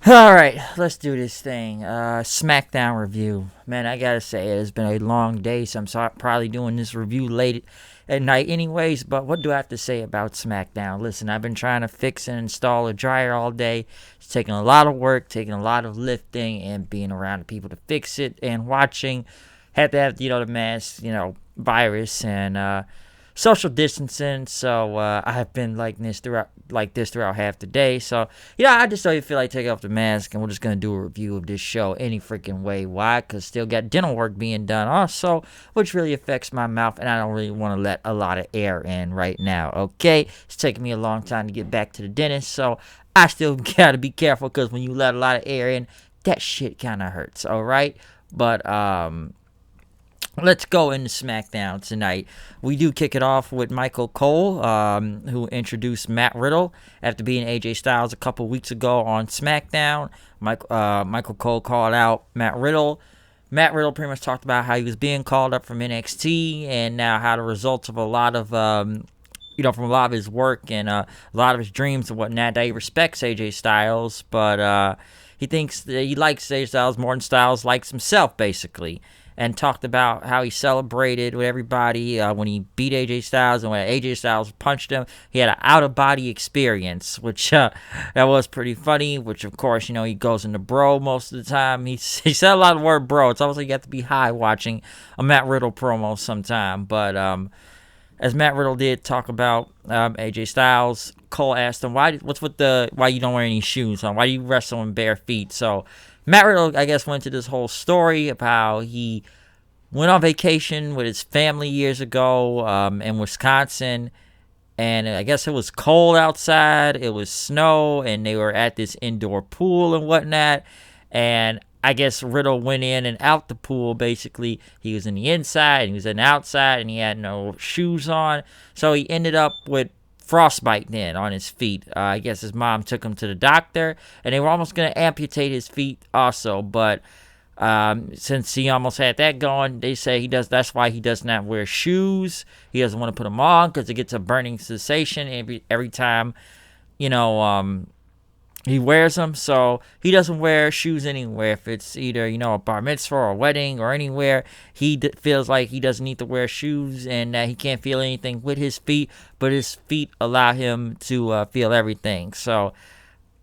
All right, let's do this thing. Smackdown review. Man, I gotta say it has been a long day, so probably doing this review late at night, anyways. But what do I have to say about Smackdown? Listen, I've been trying to fix and install a dryer all day. It's taking a lot of work, taking a lot of lifting, and being around people to fix it and watching. Had to have the mask, virus and social distancing. So I've been like this throughout half the day. So I just don't even feel like taking off the mask, and we're just gonna do a review of this show any freaking way. Why? Cause still got dental work being done also, which really affects my mouth, and I don't really want to let a lot of air in right now. Okay, it's taking me a long time to get back to the dentist, so I still gotta be careful, cause when you let a lot of air in, that shit kind of hurts. All right, but let's go into SmackDown tonight. We do kick it off with Michael Cole, who introduced Matt Riddle after beating AJ Styles a couple weeks ago on SmackDown. Michael Cole called out Matt Riddle. Matt Riddle pretty much talked about how he was being called up from NXT, and now how the results of a lot of from a lot of his work and a lot of his dreams and whatnot, that he respects AJ Styles, but he thinks that he likes AJ Styles more than Styles likes himself, basically. And talked about how he celebrated with everybody when he beat AJ Styles, and when AJ Styles punched him, he had an out-of-body experience, which that was pretty funny, which, of course, he goes into bro most of the time. He said a lot of word bro. It's almost like you have to be high watching a Matt Riddle promo sometime. But as Matt Riddle did talk about AJ Styles, Cole asked him, why you don't wear any shoes on? Why do you wrestle in bare feet? So Matt Riddle, I guess, went to this whole story of how he went on vacation with his family years ago in Wisconsin, and I guess it was cold outside, it was snow, and they were at this indoor pool and whatnot, and I guess Riddle went in and out the pool. Basically, he was in the inside, and he was in the outside, and he had no shoes on, so he ended up with frostbite then on his feet. I guess his mom took him to the doctor, and they were almost going to amputate his feet also, but since he almost had that going, they say that's why he does not wear shoes. He doesn't want to put them on because it gets a burning sensation every time he wears them. So he doesn't wear shoes anywhere. If it's either a bar mitzvah or a wedding or anywhere, he feels like he doesn't need to wear shoes, and that he can't feel anything with his feet, but his feet allow him to feel everything. So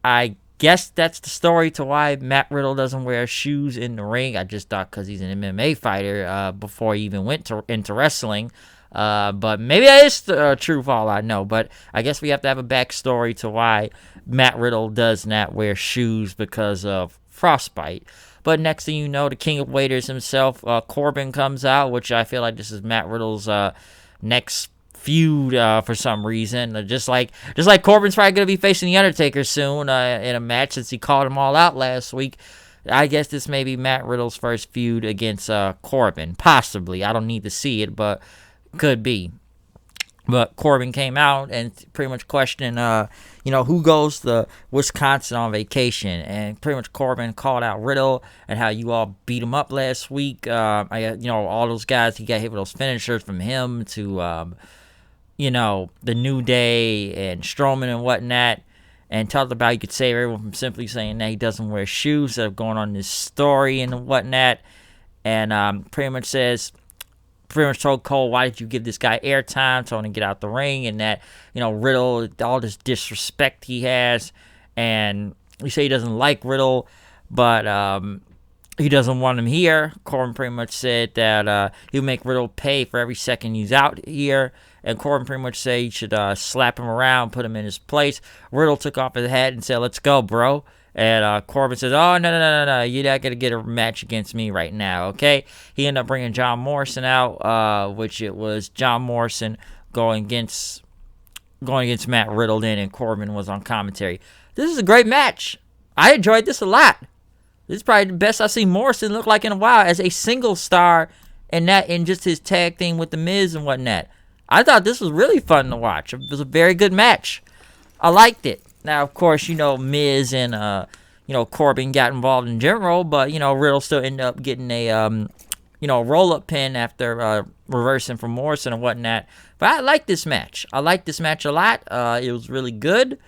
I guess that's the story to why Matt Riddle doesn't wear shoes in the ring. I just thought because he's an MMA fighter before he even went into wrestling. But maybe that is the truth, all I know. But I guess we have to have a backstory to why Matt Riddle does not wear shoes, because of frostbite. But next thing you know, the king of waiters himself, Corbin, comes out, which I feel like this is Matt Riddle's next feud for some reason. Just like Corbin's probably going to be facing The Undertaker soon in a match, since he called him all out last week. I guess this may be Matt Riddle's first feud against Corbin. Possibly. I don't need to see it, but could be. But Corbin came out and pretty much questioned, who goes to Wisconsin on vacation. And pretty much Corbin called out Riddle and how you all beat him up last week. All those guys, he got hit with those finishers from him to, the New Day and Strowman and whatnot. And talked about you could save everyone from simply saying that he doesn't wear shoes, instead of going on this story and whatnot. And pretty much told Cole, why did you give this guy airtime, told him to get out the ring, and that, Riddle, all this disrespect he has, and he say he doesn't like Riddle, but he doesn't want him here. Corbin pretty much said that he'll make Riddle pay for every second he's out here, and Corbin pretty much said he should slap him around, put him in his place. Riddle took off his hat and said, let's go, bro. And Corbin says, oh, no, you're not going to get a match against me right now, okay? He ended up bringing John Morrison out, which it was John Morrison going against Matt Riddle then, and Corbin was on commentary. This is a great match. I enjoyed this a lot. This is probably the best I've seen Morrison look like in a while as a single star, and just his tag thing with The Miz and whatnot. I thought this was really fun to watch. It was a very good match. I liked it. Now, of course, Miz and, Corbin got involved in general, but, Riddle still ended up getting a, roll-up pin after reversing from Morrison and whatnot. But I like this match. I like this match a lot. It was really good.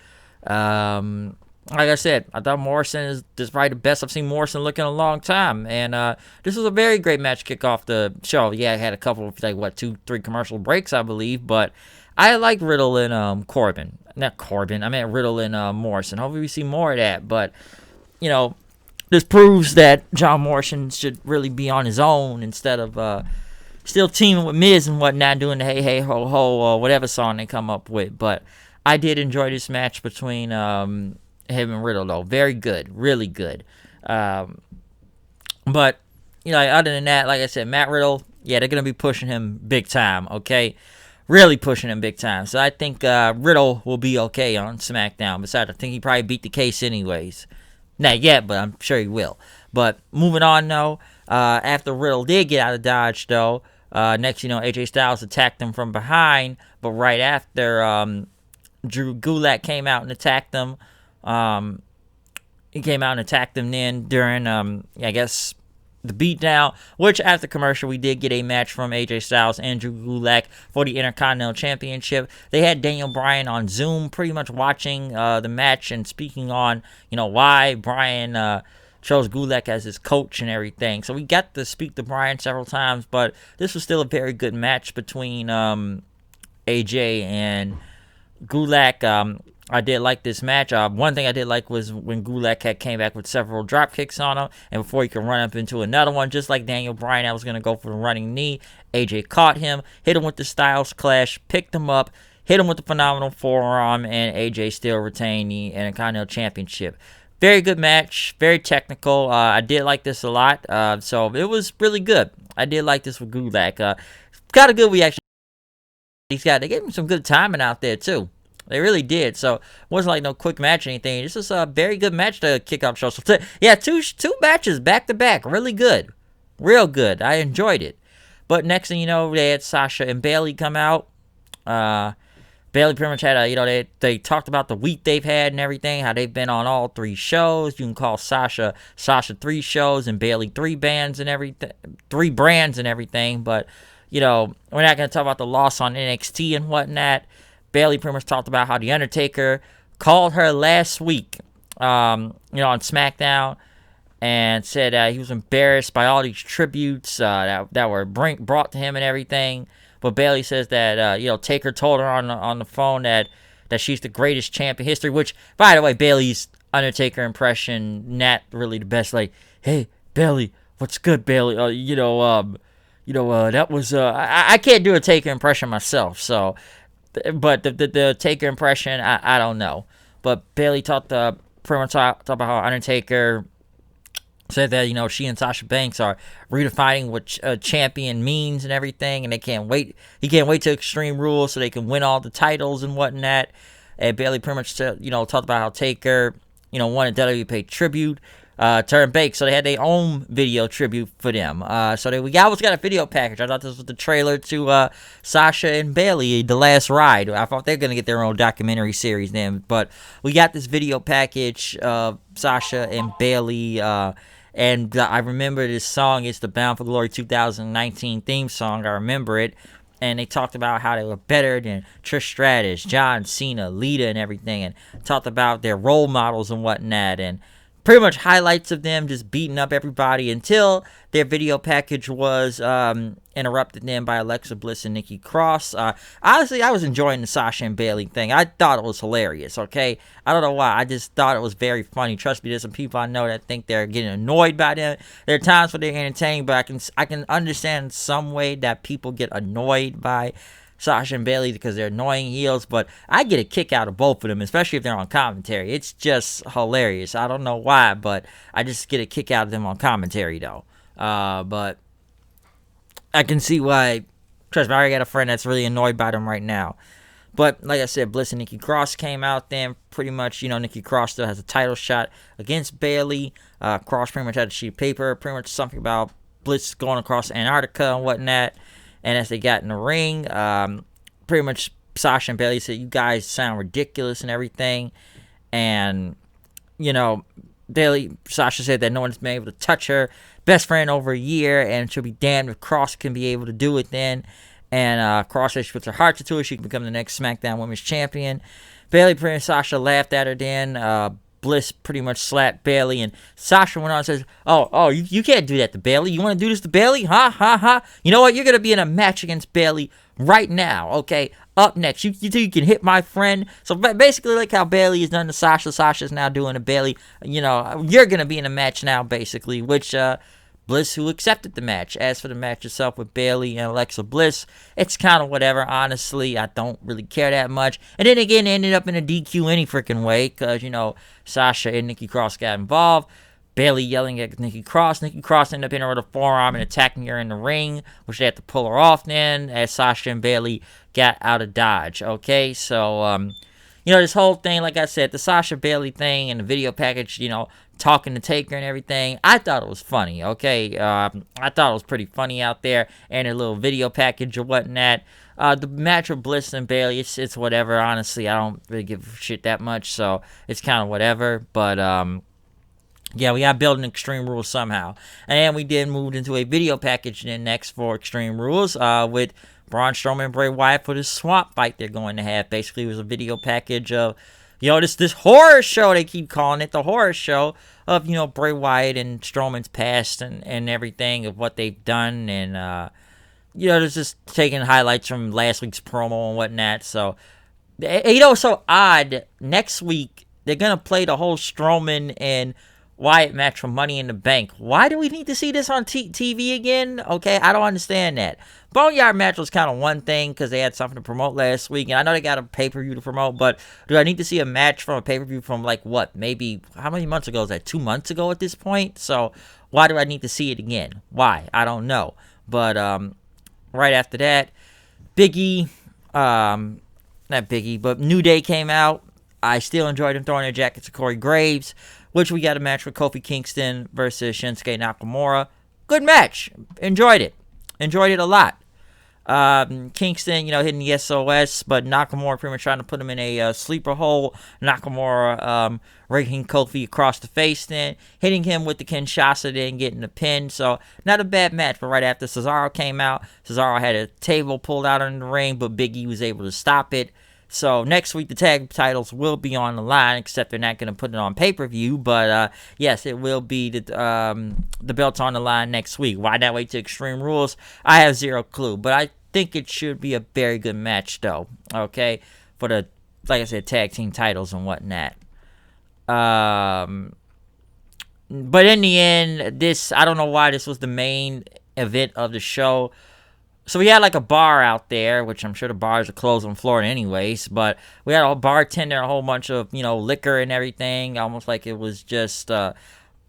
like I said, I thought Morrison is probably the best I've seen Morrison look in a long time. And this was a very great match to kick off the show. Yeah, I had a couple of, like, 2-3 commercial breaks, I believe. But I like Riddle and Corbin. Not Corbin. I meant Riddle and Morrison. Hopefully we see more of that. But, this proves that John Morrison should really be on his own instead of still teaming with Miz and whatnot, doing the hey, hey, ho, ho, or whatever song they come up with. But I did enjoy this match between him and Riddle, though. Very good. Really good. But, other than that, like I said, Matt Riddle, yeah, they're going to be pushing him big time, okay? Really pushing him big time. So I think Riddle will be okay on SmackDown. Besides, I think he probably beat the case anyways. Not yet, but I'm sure he will. But moving on, though, after Riddle did get out of Dodge, though, next, AJ Styles attacked him from behind. But right after Drew Gulak came out and attacked him, he came out and attacked him then during, I guess, the beatdown, which after commercial we did get a match from AJ Styles and Drew Gulak for the Intercontinental Championship. They had Daniel Bryan on Zoom pretty much watching the match and speaking on, why Bryan chose Gulak as his coach and everything. So we got to speak to Bryan several times, but this was still a very good match between AJ and Gulak. I did like this match. One thing I did like was when Gulak came back with several drop kicks on him, and before he could run up into another one, just like Daniel Bryan, I was going to go for the running knee. AJ caught him, hit him with the Styles Clash, picked him up, hit him with the phenomenal forearm, and AJ still retained the Intercontinental Championship. Very good match, very technical. I did like this a lot, so it was really good. I did like this with Gulak. Got a good reaction. They gave him some good timing out there, too. They really did. So it wasn't like no quick match or anything. This was a very good match to kick off the show. So yeah, two matches back to back. Really good. Real good. I enjoyed it. But next thing you know, they had Sasha and Bayley come out. Bayley pretty much had they talked about the week they've had and everything, how they've been on all 3 shows. You can call Sasha 3 shows and Bayley 3 bands and everything, 3 brands and everything. But, we're not going to talk about the loss on NXT and whatnot. Bayley pretty much talked about how The Undertaker called her last week, on SmackDown, and said he was embarrassed by all these tributes that were brought to him and everything. But Bayley says that Taker told her on the phone that she's the greatest champ in history. Which, by the way, Bayley's Undertaker impression not really the best. Like, hey Bayley, what's good, Bayley? That was I can't do a Taker impression myself, so. But the Taker impression, I don't know. But Bayley talked pretty much talked about how Undertaker said that, she and Sasha Banks are redefining what a champion means and everything, and they can't wait. He can't wait till Extreme Rules so they can win all the titles and whatnot. And Bayley pretty much said, talked about how Taker, wanted WWE to pay tribute. Turn Bake, so they had their own video tribute for them. So we almost got a video package. I thought this was the trailer to Sasha and Bayley, The Last Ride. I thought they were going to get their own documentary series then, but we got this video package of Sasha and Bayley, and I remember this song. It's the Bound for Glory 2019 theme song. I remember it. And they talked about how they were better than Trish Stratus, John Cena, Lita, and everything, and talked about their role models and whatnot, and pretty much highlights of them just beating up everybody until their video package was interrupted then by Alexa Bliss and Nikki Cross. Honestly, I was enjoying the Sasha and Bayley thing. I thought it was hilarious, okay? I don't know why. I just thought it was very funny. Trust me, there's some people I know that think they're getting annoyed by them. There are times when they're entertaining, but I can understand some way that people get annoyed by Sasha and Bayley because they're annoying heels, but I get a kick out of both of them, especially if they're on commentary. It's just hilarious. I don't know why, but I just get a kick out of them on commentary, though. But I can see why. Trust me, I already got a friend that's really annoyed by them right now. But like I said, Bliss and Nikki Cross came out then. Pretty much, Nikki Cross still has a title shot against Bayley. Cross pretty much had a sheet of paper, pretty much something about Bliss going across Antarctica and whatnot. And as they got in the ring, pretty much Sasha and Bayley said, you guys sound ridiculous and everything. And, Sasha said that no one's been able to touch her best friend over a year, and she'll be damned if Cross can be able to do it then. And Cross said she puts her heart into it. She can become the next SmackDown Women's Champion. Bayley and Sasha laughed at her then. Bliss pretty much slapped Bayley, and Sasha went on and says, oh, you can't do that to Bayley. You want to do this to Bayley? Ha. You know what? You're going to be in a match against Bayley right now, okay? Up next. You think you can hit my friend? So basically, like how Bayley has done to Sasha, Sasha's now doing to Bayley. You know, you're going to be in a match now, basically, which, Bliss, who accepted the match. As for the match itself with Bayley and Alexa Bliss, it's kind of whatever, honestly. I don't really care that much. And then again, it ended up in a DQ any freaking way because, you know, Sasha and Nikki Cross got involved. Bayley yelling at Nikki Cross. Nikki Cross ended up hitting her with a forearm and attacking her in the ring, which they had to pull her off then as Sasha and Bayley got out of Dodge. Okay, so, you know, this whole thing, like I said, the Sasha Bayley thing and the video package, you know, talking to Taker and everything, I thought it was funny, okay? I thought it was pretty funny out there, and a little video package or whatnot. The match with Bliss and Bayley, it's whatever, honestly. I don't really give a shit that much, so it's kind of whatever, but, yeah, we got to build an Extreme Rules somehow. And then we did move into a video package then next for Extreme Rules with Braun Strowman and Bray Wyatt for this swamp fight they're going to have. Basically, it was a video package of, you know, this horror show, they keep calling it, the horror show of, you know, Bray Wyatt and Strowman's past and everything of what they've done. And, you know, it's just taking highlights from last week's promo and whatnot. So, you know, so odd. Next week, they're going to play the whole Strowman and Wyatt match for Money in the Bank. Why do we need to see this on TV again? Okay, I don't understand that. Boneyard match was kind of one thing because they had something to promote last week, and I know they got a pay-per-view to promote, but do I need to see a match from a pay-per-view from, like, what, maybe, how many months ago? Is that 2 months ago at this point? So, why do I need to see it again? Why? I don't know. But, right after that, Biggie, not Biggie, but New Day came out. I still enjoyed them throwing their jackets at Corey Graves, which we got a match with Kofi Kingston versus Shinsuke Nakamura. Good match. Enjoyed it. Enjoyed it a lot. Kingston, you know, hitting the SOS, but Nakamura pretty much trying to put him in a sleeper hole. Nakamura raking Kofi across the face then, hitting him with the Kinshasa then, getting the pin. So, not a bad match, but right after Cesaro came out, Cesaro had a table pulled out in the ring, but Big E was able to stop it. So, next week, the tag titles will be on the line, except they're not going to put it on pay-per-view. But, yes, it will be the belts on the line next week. Why not wait to Extreme Rules? I have zero clue. But I think it should be a very good match, though, okay, for the, like I said, tag team titles and whatnot. But in the end, I don't know why this was the main event of the show. So we had like a bar out there, which I'm sure the bars are closed in Florida anyways, but we had a bartender, a whole bunch of, you know, liquor and everything, almost like it was just, I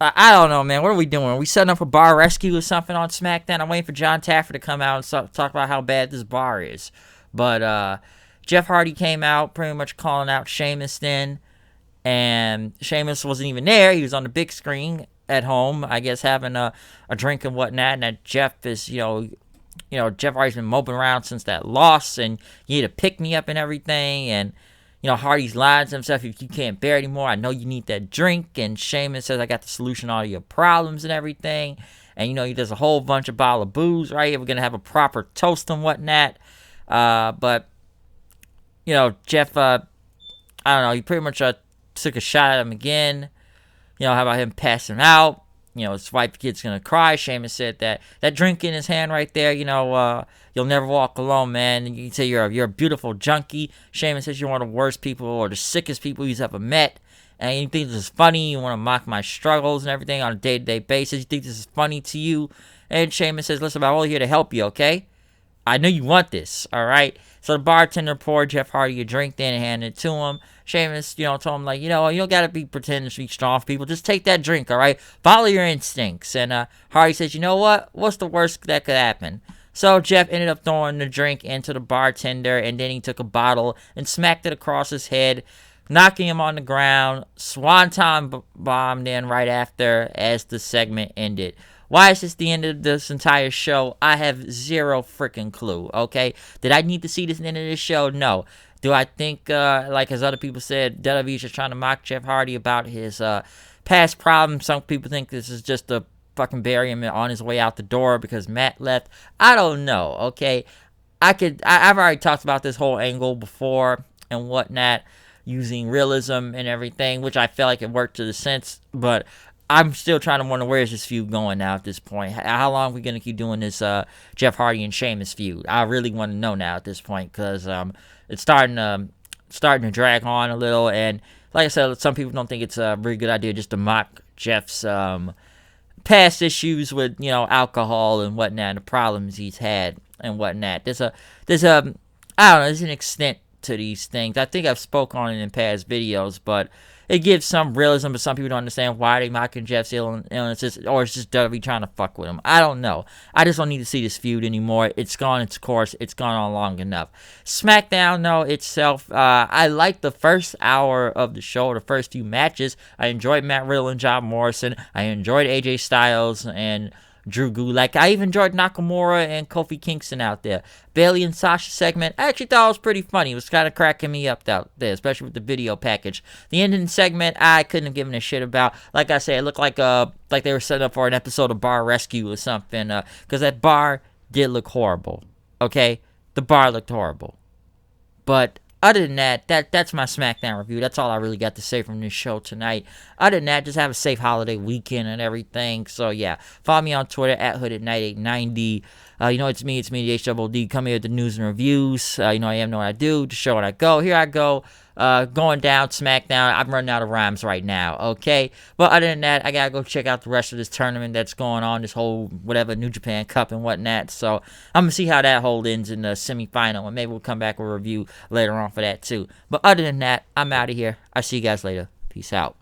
don't know, man, what are we doing? Are we setting up a bar rescue or something on SmackDown? I'm waiting for John Taffer to come out and talk about how bad this bar is. But Jeff Hardy came out pretty much calling out Sheamus then, and Sheamus wasn't even there. He was on the big screen at home, I guess, having a drink and whatnot, and that Jeff is, Jeff Hardy's been moping around since that loss, and you need to pick me up and everything. And, you know, Hardy's lying to himself, if you can't bear it anymore, I know you need that drink. And Sheamus says, I got the solution to all your problems and everything. And, you know, he does a whole bunch of bottle of booze, right? We're going to have a proper toast and whatnot. But, you know, Jeff, I don't know, he pretty much took a shot at him again. You know, how about him passing out? You know, his wife kid's gonna cry. Sheamus said that drink in his hand right there, you know, you'll never walk alone, man. And you can say you're a beautiful junkie. Sheamus says you're one of the worst people or the sickest people he's ever met. And you think this is funny. You want to mock my struggles and everything on a day-to-day basis. You think this is funny to you. And Sheamus says, listen, I'm only here to help you, okay? I know you want this, all right? So the bartender poured Jeff Hardy a drink then and handed it to him. Sheamus, you know, told him, like, you know, you don't got to be pretending to be strong for people. Just take that drink, all right? Follow your instincts. And Hardy says, you know what? What's the worst that could happen? So Jeff ended up throwing the drink into the bartender, and then he took a bottle and smacked it across his head, knocking him on the ground. Swanton bombed in right after as the segment ended. Why is this the end of this entire show? I have zero freaking clue, okay? Did I need to see this end of this show? No. Do I think, like as other people said, WWE is just trying to mock Jeff Hardy about his past problems? Some people think this is just to fucking bury him on his way out the door because Matt left. I don't know, okay? I've already talked about this whole angle before and whatnot. using realism and everything, which I feel like it worked to the sense, but I'm still trying to wonder, where's this feud going now at this point? How long are we going to keep doing this Jeff Hardy and Sheamus feud? I really want to know now at this point, because it's starting to drag on a little, and like I said, some people don't think it's a very good idea just to mock Jeff's past issues with, alcohol and whatnot, and the problems he's had and whatnot. There's I don't know, there's an extent to these things. I think I've spoken on it in past videos, but it gives some realism, but some people don't understand why they mocking Jeff's illnesses, or it's just WWE trying to fuck with him. I don't know. I just don't need to see this feud anymore. It's gone its course. It's gone on long enough. SmackDown, though, itself, I liked the first hour of the show, the first few matches. I enjoyed Matt Riddle and John Morrison. I enjoyed AJ Styles and Drew Gulak. I even enjoyed Nakamura and Kofi Kingston out there. Bayley and Sasha segment, I actually thought it was pretty funny. It was kind of cracking me up out there, especially with the video package. The ending segment, I couldn't have given a shit about. Like I said, it looked like they were setting up for an episode of Bar Rescue or something, because that bar did look horrible. Okay? The bar looked horrible. But other than that, that's my SmackDown review. That's all I really got to say from this show tonight. Other than that, just have a safe holiday weekend and everything. So, yeah. Follow me on Twitter, @HoodedKnight890. It's me, the HDD. Come here with the news and reviews. I am know what I do. To show what I go. Here I go. Going down SmackDown. I'm running out of rhymes right now, okay? But other than that, I gotta go check out the rest of this tournament that's going on, this whole whatever New Japan Cup and whatnot. So I'm gonna see how that whole ends in the semifinal, and maybe we'll come back with a review later on for that too. But other than that, I'm out of here. I'll see you guys later. Peace out.